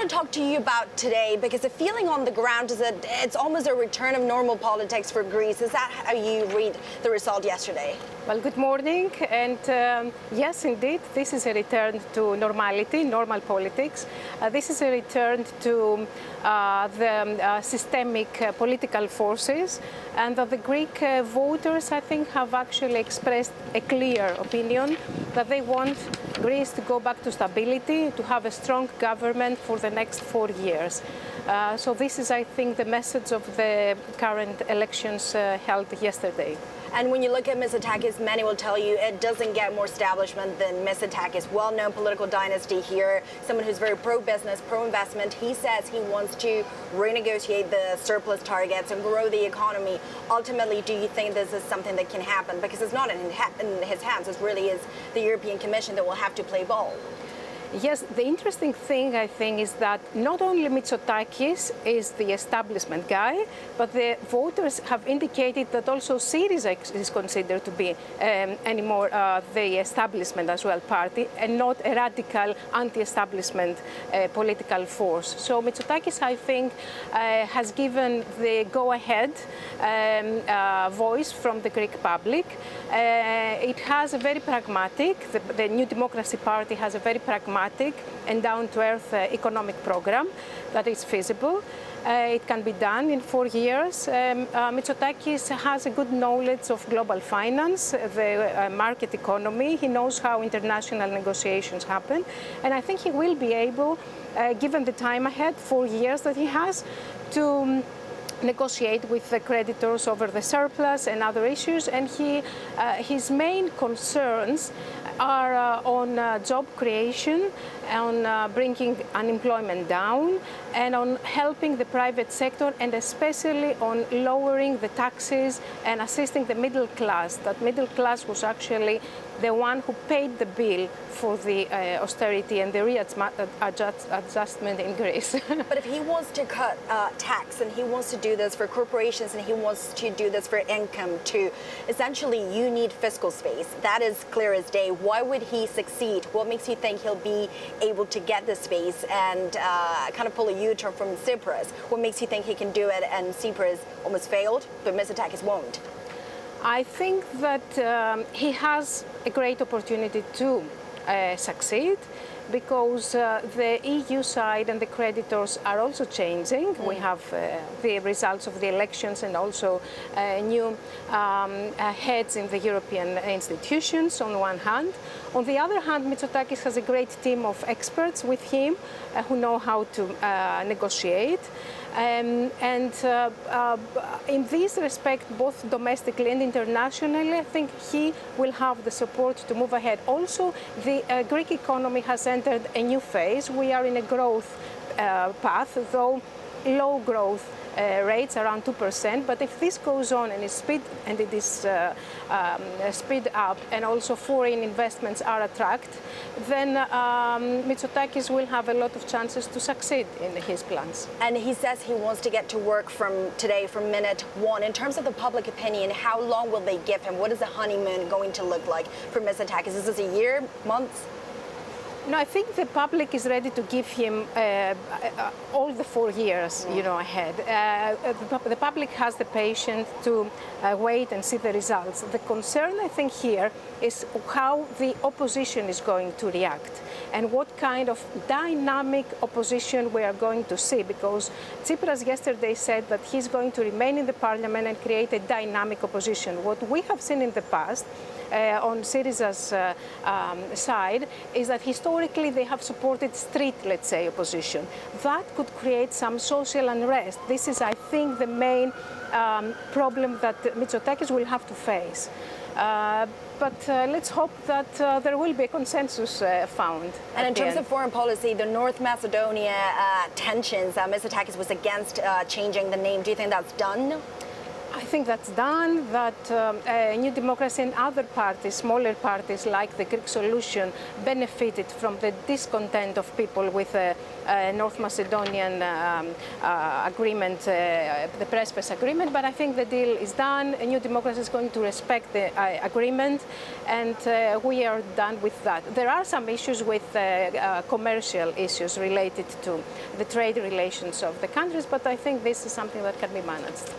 to talk to you about today because the feeling on the ground is that it's almost a return of normal politics for Greece. Is that how you read the result yesterday? Well, good morning. And yes, indeed, this is a return to normality, normal politics. This is a return to the systemic political forces, and that the Greek voters, I think, have actually expressed a clear opinion that they want Greece to go back to stability, to have a strong government for the next 4 years. So this is, I think, the message of the current elections held yesterday. And when you look at Mitsotakis, many will tell you it doesn't get more establishment than Mitsotakis, well-known political dynasty here, someone who's very pro-business, pro-investment. He says he wants to renegotiate the surplus targets and grow the economy. Ultimately, do you think this is something that can happen? Because it's not in his hands. It really is the European Commission that will have to play ball. Yes, the interesting thing, I think, is that not only Mitsotakis is the establishment guy, but the voters have indicated that also Syriza is considered to be anymore the establishment as well party, and not a radical anti-establishment political force. So Mitsotakis, I think, has given the go-ahead voice from the Greek public. It has a very pragmatic, the New Democracy Party has a very pragmatic and down-to-earth economic program that is feasible. It can be done in 4 years. Mitsotakis has a good knowledge of global finance, the market economy. He knows how international negotiations happen. And I think he will be able, given the time ahead, 4 years that he has, to negotiate with the creditors over the surplus and other issues. And his main concerns are on job creation, on bringing unemployment down, and on helping the private sector, and especially on lowering the taxes and assisting the middle class. That middle class was actually the one who paid the bill for the austerity and the readjustment in Greece. But if he wants to cut tax, and he wants to do this for corporations, and he wants to do this for income too, essentially you need fiscal space. That is clear as day. Why would he succeed? What makes you think he'll be able to get the space and kind of pull a U-turn from Tsipras? What makes you think he can do it and Tsipras almost failed, but Mitsotakis won't? I think that he has a great opportunity to succeed, because the EU side and the creditors are also changing. We have the results of the elections and also new heads in the European institutions on one hand. On the other hand, Mitsotakis has a great team of experts with him who know how to negotiate. And in this respect, both domestically and internationally, I think he will have the support to move ahead. Also, the Greek economy has entered a new phase. We are in a growth path, though low growth rates around 2%. But if this goes on and it is speed up, and also foreign investments are attracted, then Mitsotakis will have a lot of chances to succeed in his plans. And he says he wants to get to work from today, from minute one. In terms of the public opinion, how long will they give him? What is the honeymoon going to look like for Mitsotakis? Is this a year, months? No, I think the public is ready to give him all the 4 years, ahead. The public has the patience to wait and see the results. The concern, I think, here is how the opposition is going to react and what kind of dynamic opposition we are going to see, because Tsipras yesterday said that he's going to remain in the parliament and create a dynamic opposition. What we have seen in the past on Syriza's side is that historically they have supported street, let's say, opposition. That could create some social unrest. This is, I think, the main problem that Mitsotakis will have to face. But let's hope that there will be a consensus found. And in terms of foreign policy, the North Macedonia tensions, Mitsotakis was against changing the name. Do you think that's done? I think that's done, that New Democracy and other parties, smaller parties like the Greek solution, benefited from the discontent of people with the North Macedonian agreement, the Prespes agreement, but I think the deal is done. New Democracy is going to respect the agreement, and we are done with that. There are some issues with commercial issues related to the trade relations of the countries, but I think this is something that can be managed.